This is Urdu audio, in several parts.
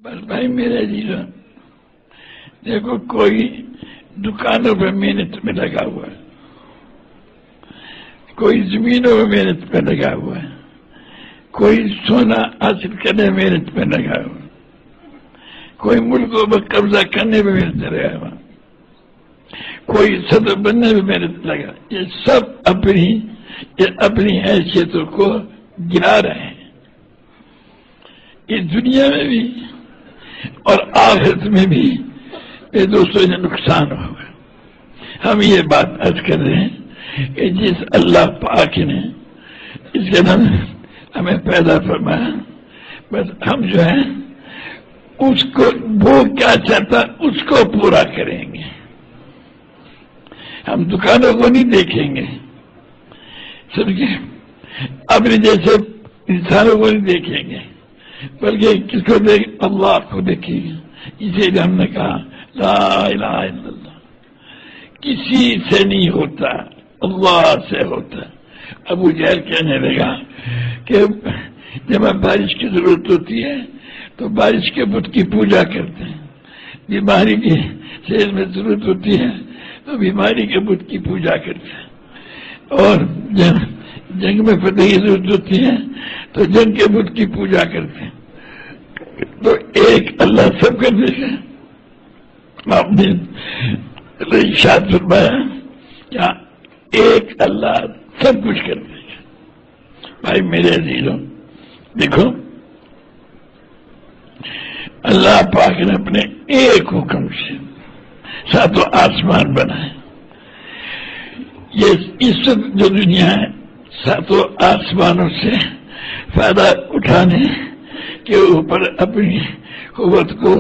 بس بھائی میرے عزیزوں، دیکھو کوئی دکانوں پہ محنت میں لگا ہوا ہے، کوئی زمینوں پہ محنت میں لگا ہوا ہے، کوئی سونا حاصل کرنے میں محنت میں لگا ہوا ہے، کوئی ملکوں پر قبضہ کرنے میں محنت لگا ہوا، کوئی صدر بننے میں محنت لگا، یہ سب اپنی حیثیتوں کو گرا رہے ہیں، اس دنیا میں بھی اور آخرت میں بھی یہ دوستوں نے نقصان ہوگا۔ ہم یہ بات عرض کر رہے ہیں کہ جس اللہ پاک نے اس کے نام ہمیں پیدا فرمایا، بس ہم جو ہے اس کو وہ کیا چاہتا اس کو پورا کریں گے، ہم دکانوں کو نہیں دیکھیں گے، سمجھے، اپنے جیسے انسانوں کو نہیں دیکھیں گے، بلکہ کس کو دیکھ اللہ کو دیکھیں گے۔ اسی لیے ہم نے کہا لا الہ الا اللہ کسی سے نہیں ہوتا، اللہ سے ہوتا۔ ابو جہل کہنے لگا کہ جب بارش کی ضرورت ہوتی ہے تو بارش کے بت کی پوجا کرتے ہیں، بیماری کی صحت میں ضرورت ہوتی ہے تو بیماری کے بت کی پوجا کرتے ہیں، اور جنگ میں فتح کی ضرورت ہوتی ہے تو جنگ کے بت کی پوجا کرتے ہیں۔ تو ایک اللہ سب کر دے گا۔ آپ نے ارشاد فرمایا کیا ایک اللہ سب کچھ کر دے گا۔ بھائی میرے عزیزوں، دیکھو اللہ پاک نے اپنے ایک حکم سے ساتوں آسمان بنائے۔ یہ اس جو دنیا ہے ساتوں آسمانوں سے فائدہ اٹھانے کے اوپر اپنی قوت کو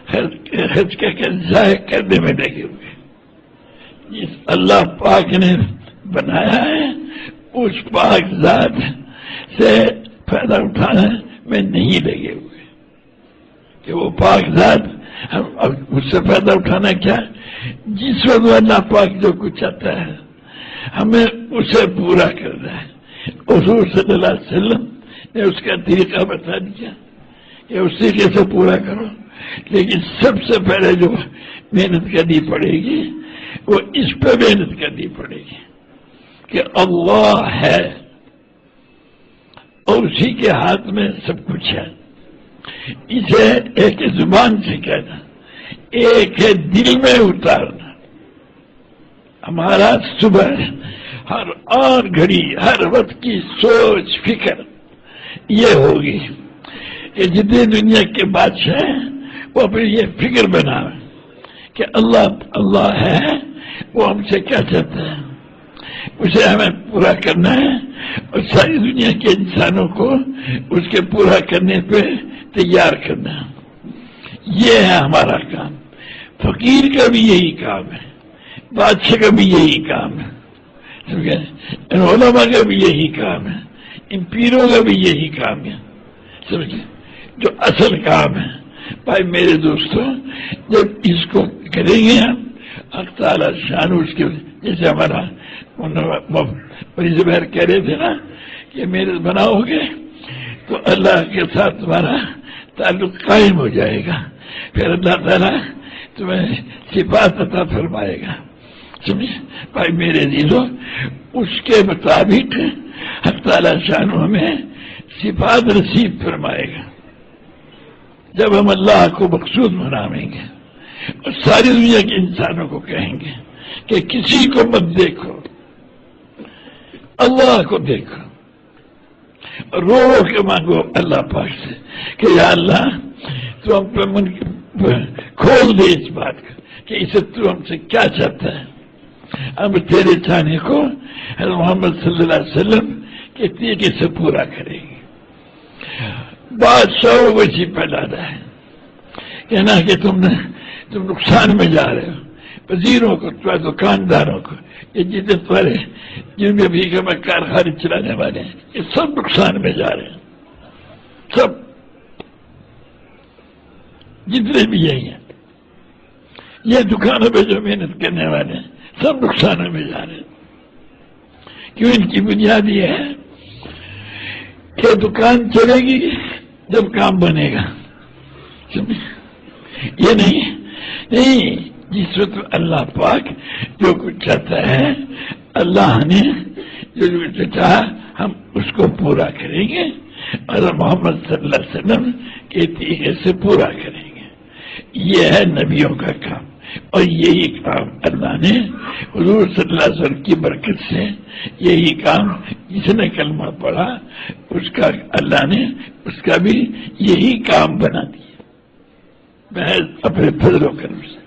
خرچ کر کے ضائع کرنے میں لگے ہوئے۔ جس اللہ پاک نے بنایا ہے اس پاک ذات سے فائدہ اٹھانے میں نہیں لگے ہوئے کہ وہ پاک ذات ہم اس سے فائدہ اٹھانا کیا، جس وقت اللہ پاک جو کچھ چاہتا ہے ہمیں اسے پورا کرنا ہے۔ حضور صلی اللہ علیہ وسلم نے اس کا طریقہ بتا دیا کہ اس طریقے سے پورا کرو، لیکن سب سے پہلے جو محنت کرنی پڑے گی وہ اس پہ محنت کرنی پڑے گی کہ اللہ ہے اور اسی کے ہاتھ میں سب کچھ ہے۔ اسے ایک زبان سے کہنا، ایک ہے دل میں اتارنا۔ ہمارا صبح ہر آن گھڑی ہر وقت کی سوچ فکر یہ ہوگی کہ جتنے دنیا کے بادشاہ ہیں وہ اپنی یہ فکر بنائے کہ اللہ ہے، وہ ہم سے کیا چاہتا ہے، اسے ہمیں پورا کرنا ہے اور ساری دنیا کے انسانوں کو اس کے پورا کرنے پہ تیار کرنا ہے۔ یہ ہے ہمارا کام۔ فقیر کا بھی یہی کام ہے، بادشاہ کا بھی یہی کام ہے، ان علماء کا بھی یہی کام ہے، ان پیروں کا بھی یہی کام ہے، سمجھے، جو اصل کام ہے۔ بھائی میرے دوستوں، جب اس کو کریں گے ہم حق تعالیٰ شان اس کے، جیسے ہمارا بڑی زبیر کہہ رہے تھے نا کہ میرے بناؤ گے تو اللہ کے ساتھ تمہارا تعلق قائم ہو جائے گا، پھر اللہ تعالیٰ تمہیں صفات عطا فرمائے گا، سمجھے۔ بھائی میرے عزیزوں، اس کے مطابق حق تعالیٰ شان ہمیں صفات نصیب فرمائے گا جب ہم اللہ کو مقصود منائیں گے اور ساری دنیا کے انسانوں کو کہیں گے کہ کسی کو مت دیکھو، اللہ کو دیکھو، رو کے مانگو اللہ پاک سے کہ یا اللہ تو ہم پہ کھول دے اس بات کا کہ اسے تو ہم سے کیا چاہتا ہے، ہم تیرے چاہنے کو حضرت محمد صلی اللہ علیہ وسلم کے طریقے سے پورا کریں گے۔ بادشاہوں کو اسی پہ لانا ہے، کہنا کہ تم نقصان میں جا رہے ہو، وزیروں کو، دکانداروں کو، یہ جتنے تمہارے جن میں بھی کارخانے چلانے والے ہیں یہ سب نقصان میں جا رہے ہیں، سب جتنے بھی یہی ہیں، یہ دکانوں پہ جو محنت کرنے والے ہیں سب نقصانوں میں جا رہے ہیں۔ کیوں؟ ان کی بنیاد یہ ہے کہ دکان چلے گی جب کام بنے گا، یہ نہیں جس وقت اللہ پاک جو کچھ چاہتا ہے، اللہ نے جو کچھ چاہا ہم اس کو پورا کریں گے اور محمد صلی اللہ علیہ وسلم کے طریقے سے پورا کریں گے. یہ ہے نبیوں کا کام، اور یہی کام اللہ نے حضور صلی اللہ علیہ وسلم کی برکت سے، یہی کام جس نے کلمہ پڑھا اس کا اللہ نے اس کا بھی یہی کام بنا دیا محض اپنے فضل و کرم سے.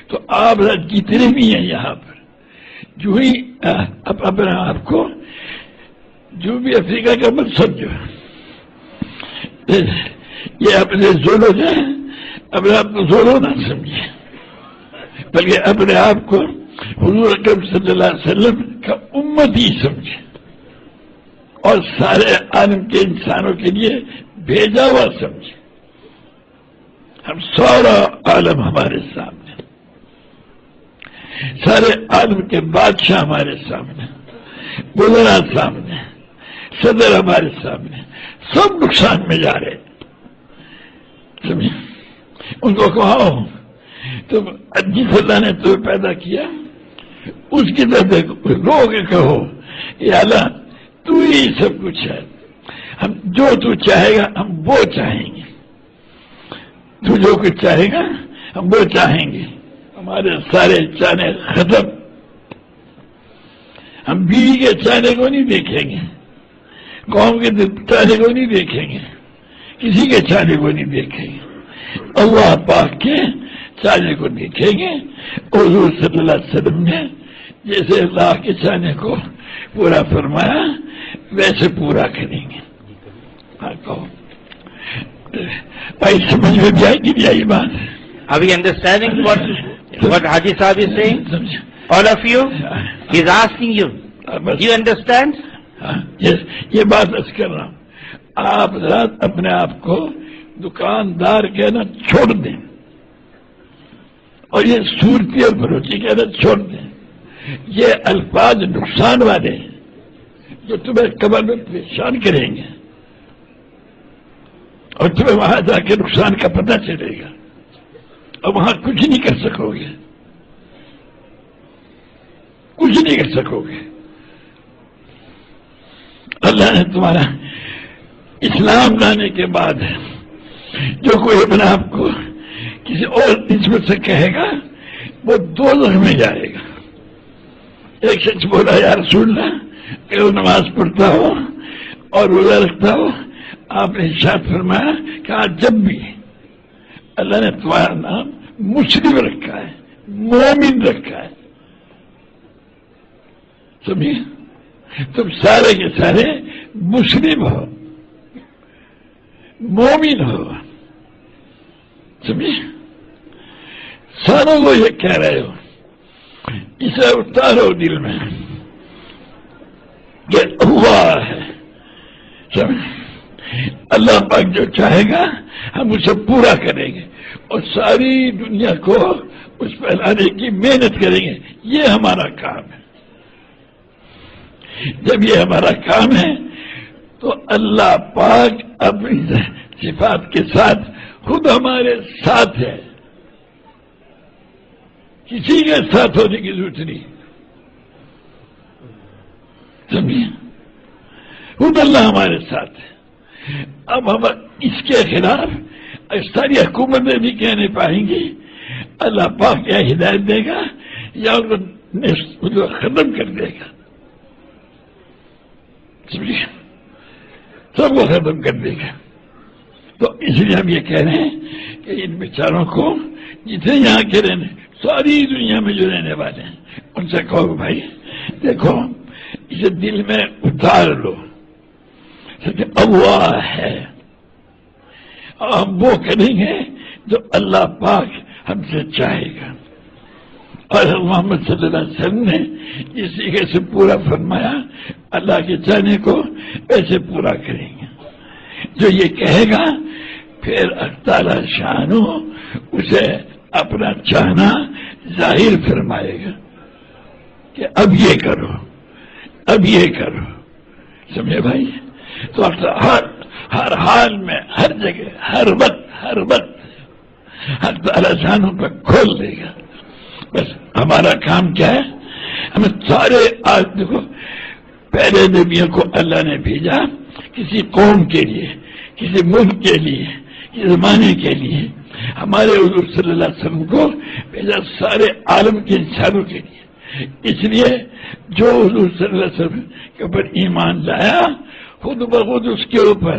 تو آپ جتنے بھی ہیں یہاں پر جو ہی اپنے آپ کو جو بھی افریقہ کا مت سمجھو، یہ اپنے زولو جائیں، اپنے آپ کو زولو نہ سمجھے، بلکہ اپنے آپ کو حضور اکرم صلی اللہ علیہ وسلم کا امت ہی سمجھے اور سارے عالم کے انسانوں کے لیے بھیجا ہوا سمجھے. ہم سارا عالم ہمارے سامنے، سارے عالم کے بادشاہ ہمارے سامنے، وزراء سامنے، صدر ہمارے سامنے، سب نقصان میں جا رہے. سمجھے؟ ان کو کہو تم جس اللہ نے تمہیں پیدا کیا اس کی طرف رو کے کہو یا اللہ تو ہی سب کچھ ہے، ہم جو تو چاہے گا ہم وہ چاہیں گے، تو جو کچھ چاہے گا ہم وہ چاہیں گے. ہمارے سارے چاہنے ختم، ہم بیوی کے چاہنے کو نہیں دیکھیں گے، قوم کے چاہنے کو نہیں دیکھیں گے، کسی کے چاہنے کو نہیں دیکھیں گے، اللہ پاک کے چاہنے کو دیکھیں گے. حضور صلی اللہ علیہ وسلم نے جیسے اللہ کے چاہنے کو پورا فرمایا ویسے پورا کریں گے. ہاں کہو بھائی، سمجھ میں بھی آئی نہیں آئی بات؟ Are we understanding what Haji Sahib is saying? All of you? He is asking you. Do you understand? یہ بات اس کر رہا ہوں. آپ ذات اپنے آپ کو دکاندار کہنا چھوڑ دیں اور یہ صورتی اور بروچی کہنا چھوڑ دیں. یہ الفاظ نقصان والے ہیں جو تمہیں قبر میں پریشان کریں گے اور تمہیں وہاں جا کے نقصان کا پتہ چلے گا اور وہاں کچھ نہیں کر سکو گے، کچھ نہیں کر سکو گے. اللہ نے تمہارا اسلام لانے کے بعد جو کوئی اپنے آپ کو کسی اور نسبت سے کہے گا وہ دوزخ میں جائے گا. ایک شخص بولا یا رسول اللہ کہ وہ نماز پڑھتا ہو اور روزہ رکھتا ہو، آپ نے ارشاد فرمایا کہ آج جب بھی اللہ نے تمہارا نام مسلم رکھا ہے، مومن رکھا ہے، سمجھے؟ تم سارے کے سارے مسلم ہو، مومن ہو، سمجھے؟ ساروں کو یہ کہہ رہے ہو، اسے اتارو دل میں کہ اللہ ہے. سمجھ؟ اللہ پاک جو چاہے گا ہم اسے پورا کریں گے اور ساری دنیا کو اس پہ لانے کی محنت کریں گے. یہ ہمارا کام ہے. جب یہ ہمارا کام ہے تو اللہ پاک اپنی صفات کے ساتھ خود ہمارے ساتھ ہے، کسی کے ساتھ ہونے کی ضرورت نہیں. سمجھے؟ خود اللہ ہمارے ساتھ ہے. اب ہم اس کے خلاف ساری حکومتیں بھی کہہ نہیں پائیں گی. اللہ پاک یا ہدایت دے گا یا ان کو ختم کر دے گا. سمجھے؟ سب کو ختم کر دے گا. تو اس لیے ہم یہ کہہ رہے ہیں کہ ان بیچاروں کو جتنے یہاں کے رہنے ساری دنیا میں جو رہنے والے ہیں ان سے کہو بھائی دیکھو اسے دل میں اتار لو کہ اللہ ہے، اور ہم وہ کریں گے جو اللہ پاک ہم سے چاہے گا. اور محمد صلی اللہ علیہ وسلم نے اس طریقے سے پورا فرمایا اللہ کے چاہنے کو ایسے پورا کریں گے. جو یہ کہے گا پھر تعالی شانو اسے اپنا چاہنا ظاہر فرمائے گا کہ اب یہ کرو، اب یہ کرو. سمجھے بھائی؟ تو ہر حال میں، ہر جگہ، ہر وقت ہر تعالیٰ شانوں پر کھول دے گا. بس ہمارا کام کیا ہے؟ ہمیں سارے آج دیکھو پہلے نبیوں کو اللہ نے بھیجا کسی قوم کے لیے، کسی ملک کے لیے، کسی زمانے کے لیے. ہمارے حضور صلی اللہ علیہ وسلم کو بھیجا سارے عالم کے انسانوں کے لیے. اس لیے جو حضور صلی اللہ علیہ وسلم کے اوپر ایمان لایا خود بخود اس کے اوپر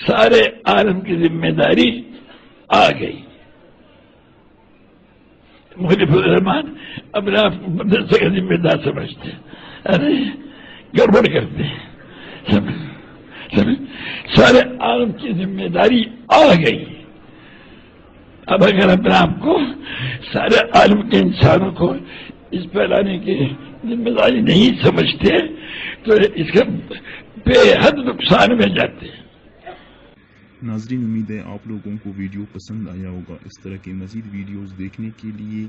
سارے عالم کی ذمہ داری آ گئی. مختلف الرحمان اپنے آپ کو مدرسے کا ذمہ دار سمجھتے ہیں، ارے گڑبڑ کرتے ہیں. سارے عالم کی ذمہ داری آ گئی. اب اگر اپنے آپ کو سارے عالم کے انسانوں کو اس پھیلانے کی ذمہ داری نہیں سمجھتے تو اس کا بے حد نقصان میں جاتے ہیں. ناظرین، امید ہے آپ لوگوں کو ویڈیو پسند آیا ہوگا. اس طرح کے مزید ویڈیوز دیکھنے کے لیے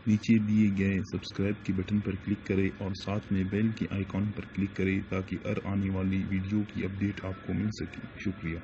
نیچے دیے گئے سبسکرائب کے بٹن پر کلک کریں اور ساتھ میں بیل کے آئیکن پر کلک کریں تاکہ ہر آنے والی ویڈیو کی اپڈیٹ آپ کو مل سکے. شکریہ.